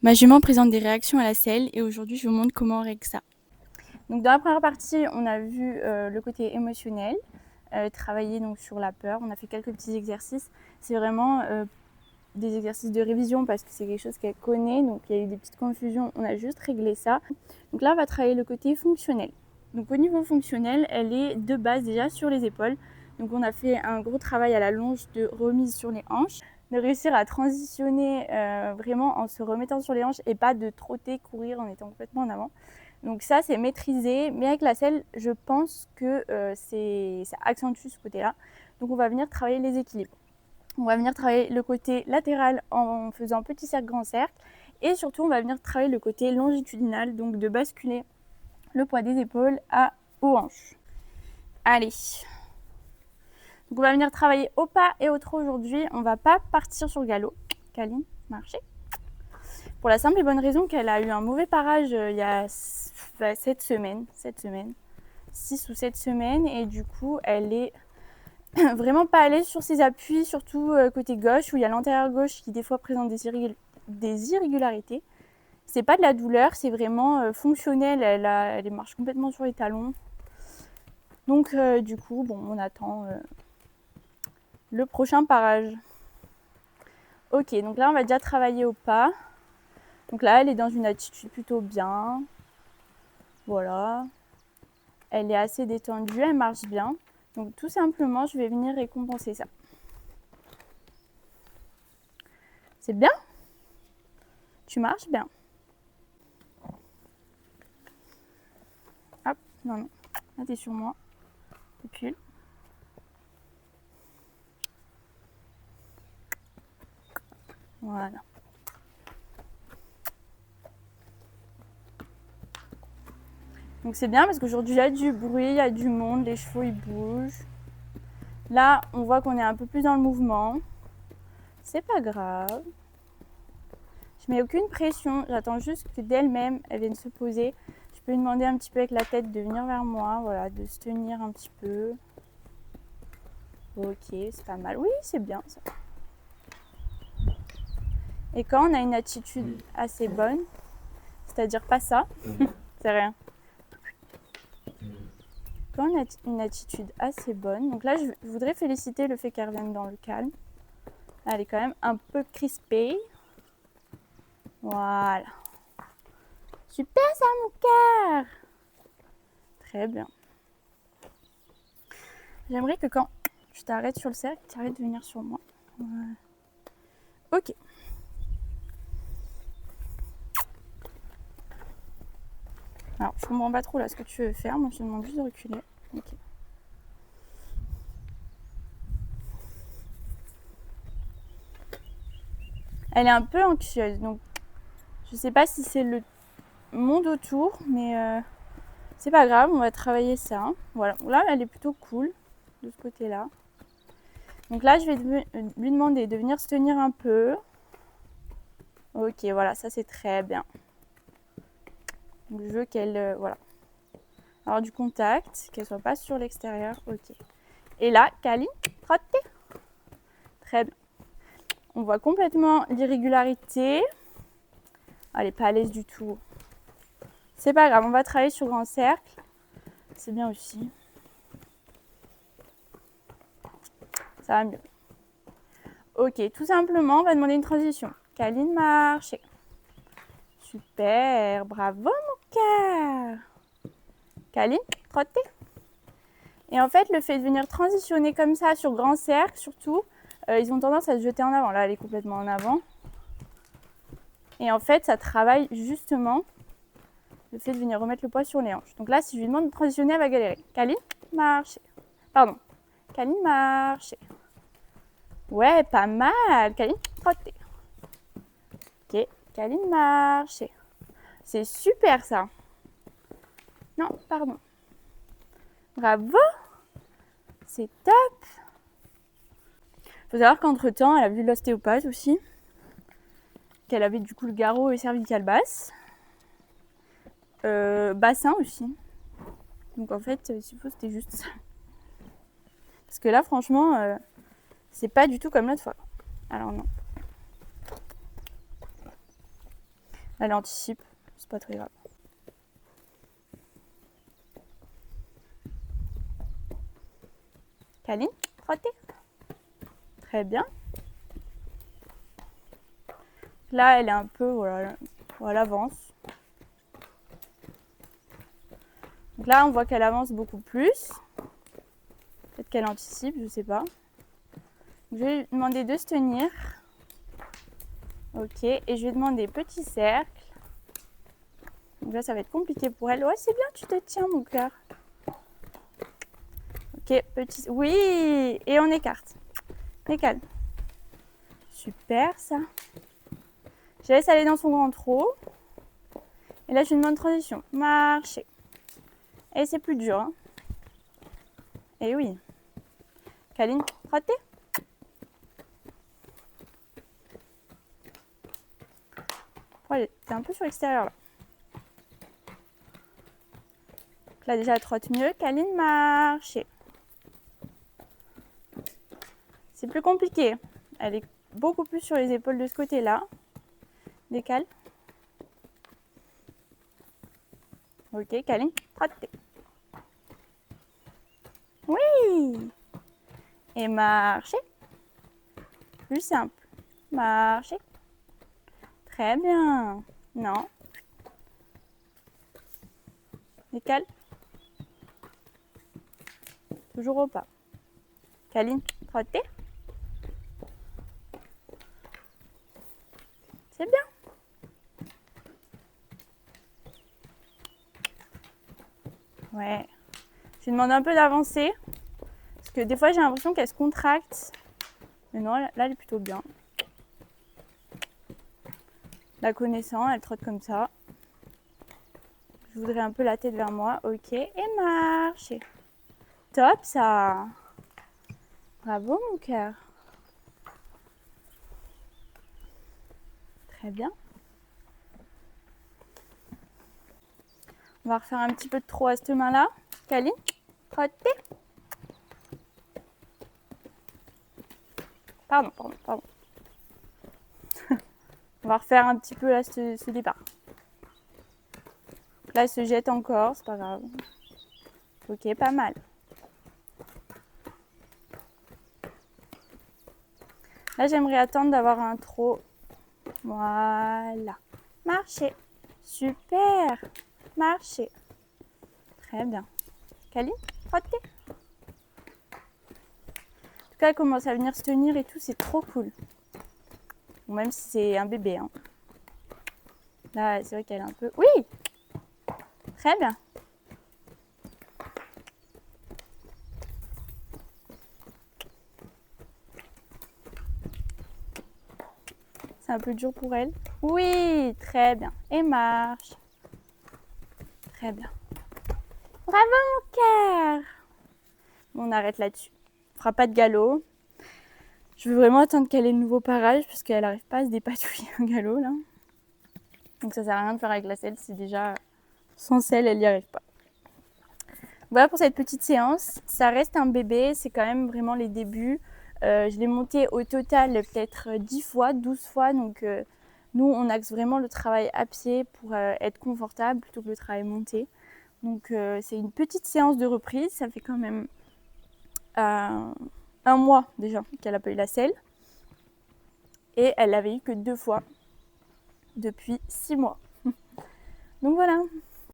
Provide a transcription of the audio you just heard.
Ma jument présente des réactions à la selle et aujourd'hui je vous montre comment on règle ça. Donc dans la première partie, on a vu le côté émotionnel, travailler donc sur la peur. On a fait quelques petits exercices. C'est vraiment des exercices de révision parce que c'est quelque chose qu'elle connaît. Donc il y a eu des petites confusions, on a juste réglé ça. Donc là, on va travailler le côté fonctionnel. Donc au niveau fonctionnel, elle est de base déjà sur les épaules. Donc on a fait un gros travail à la longe de remise sur les hanches, de réussir à transitionner vraiment en se remettant sur les hanches et pas de trotter, courir en étant complètement en avant. Donc ça, c'est maîtrisé, mais avec la selle, je pense que ça accentue ce côté-là. Donc on va venir travailler les équilibres. On va venir travailler le côté latéral en faisant petit cercle, grand cercle. Et surtout, on va venir travailler le côté longitudinal, donc de basculer le poids des épaules aux hanches. Allez. Donc on va venir travailler au pas et au trot aujourd'hui. On ne va pas partir sur le galop. Caline, marchez. Pour la simple et bonne raison qu'elle a eu un mauvais parage il y a 7 semaines. 6 ou 7 semaines. Et du coup, elle est vraiment pas à l'aise sur ses appuis, surtout côté gauche, où il y a l'antérieur gauche qui des fois présente des irrégularités. C'est pas de la douleur, c'est vraiment fonctionnel. Elle marche complètement sur les talons. Donc du coup, bon, on attend le prochain parage. Ok, donc là, on va déjà travailler au pas. Donc là, elle est dans une attitude plutôt bien. Voilà. Elle est assez détendue, elle marche bien. Donc tout simplement, je vais venir récompenser ça. C'est bien? Tu marches bien. Hop, non. Là, t'es sur moi. Pull. Voilà. Donc c'est bien parce qu'aujourd'hui il y a du bruit, il y a du monde, les chevaux ils bougent. Là on voit qu'on est un peu plus dans le mouvement. C'est pas grave. Je mets aucune pression, j'attends juste que d'elle-même elle vienne se poser. Je peux lui demander un petit peu avec la tête de venir vers moi, voilà, de se tenir un petit peu. Ok, c'est pas mal. Oui, c'est bien ça. Et quand on a une attitude assez bonne, c'est-à-dire pas ça, c'est rien. Quand on a une attitude assez bonne, donc là je voudrais féliciter le fait qu'elle revienne dans le calme. Elle est quand même un peu crispée. Voilà. Super ça mon cœur. Très bien. J'aimerais que quand je t'arrête sur le cercle, tu arrêtes de venir sur moi. Voilà. Ok. Alors, je comprends pas trop là ce que tu veux faire. Moi, je te demande juste de reculer. Ok. Elle est un peu anxieuse, donc je sais pas si c'est le monde autour, mais c'est pas grave, on va travailler ça. Voilà. Là, elle est plutôt cool de ce côté-là. Donc là, je vais lui demander de venir se tenir un peu. Ok, voilà, ça c'est très bien. Donc je veux qu'elle voilà. Alors du contact, qu'elle soit pas sur l'extérieur. Ok. Et là, Caline, trottez. Très bien. On voit complètement l'irrégularité. Elle n'est pas à l'aise du tout. C'est pas grave, on va travailler sur grand cercle. C'est bien aussi. Ça va mieux. Ok, tout simplement, on va demander une transition. Caline, marchez. Super, bravo mon cœur. Caline, trottez. Et en fait, le fait de venir transitionner comme ça sur grand cercle, surtout, ils ont tendance à se jeter en avant. Là, elle est complètement en avant. Et en fait, ça travaille justement le fait de venir remettre le poids sur les hanches. Donc là, si je lui demande de transitionner, elle va galérer. Caline, marchez. Pardon. Caline, marchez. Ouais, pas mal. Caline, trottez. Ok, Caline, marchez. C'est super ça. Non, pardon. Bravo. C'est top. Faut savoir qu'entre-temps, elle a vu l'ostéopathe aussi. Qu'elle avait du coup le garrot et cervical basse. Bassin aussi. Donc en fait, s'il faut, c'était juste ça. Parce que là, franchement, c'est pas du tout comme l'autre fois. Alors non. Elle anticipe, c'est pas très grave. Kaline, frottez. Très bien. Là, elle est un peu, voilà, elle avance. Donc là, on voit qu'elle avance beaucoup plus. Peut-être qu'elle anticipe, je sais pas. Je vais lui demander de se tenir. Ok, et je vais demander petit cercle. Donc là, ça va être compliqué pour elle. Ouais, c'est bien, tu te tiens, mon cœur. Ok, petit... Oui, et on écarte. Calme. Super, ça. Je laisse aller dans son grand trot. Et là, je lui demande transition. Marcher. Et c'est plus dur. Hein. Et oui. Kaline, frottez. Ouais, t'es un peu sur l'extérieur là. Là, déjà, elle trotte mieux. Kaline, marcher. C'est plus compliqué. Elle est beaucoup plus sur les épaules de ce côté-là. Décale. Ok, Kaline, trottez. Oui. Et marcher. Plus simple. Marcher. Très bien. Non. Décale. Toujours au pas. Kaline, trottez. C'est bien. Ouais. Je lui demande un peu d'avancer. Parce que des fois, j'ai l'impression qu'elle se contracte. Mais non, là, elle est plutôt bien. La connaissant, elle trotte comme ça. Je voudrais un peu la tête vers moi. Ok, et marche. Top, ça. Bravo, mon cœur. Très bien. On va refaire un petit peu de trot à cette main-là. Kaline, trottez. Pardon. On va refaire un petit peu là ce départ. Là, elle se jette encore, c'est pas grave. Ok, pas mal. Là, j'aimerais attendre d'avoir un trot. Voilà. Marchez. Super. Marchez. Très bien. Kaline, frottez. En tout cas, elle commence à venir se tenir et tout, c'est trop cool. Bon, même si c'est un bébé. Hein. Là, c'est vrai qu'elle est un peu... Oui. Très bien. C'est un peu dur pour elle. Oui, très bien. Et marche. Très bien. Bravo, mon cœur. Bon, on arrête là-dessus. On fera pas de galop. Je veux vraiment attendre qu'elle ait le nouveau parage parce qu'elle n'arrive pas à se dépatouiller au galop, là. Donc ça sert à rien de faire avec la selle si déjà sans selle, elle n'y arrive pas. Voilà pour cette petite séance. Ça reste un bébé, c'est quand même vraiment les débuts. Je l'ai monté au total peut-être 10 fois, 12 fois. Donc nous, on axe vraiment le travail à pied pour être confortable plutôt que le travail monté. Donc c'est une petite séance de reprise. Ça fait quand même un mois déjà qu'elle n'a pas eu la selle. Et elle l'avait eu que 2 fois depuis 6 mois. Donc voilà.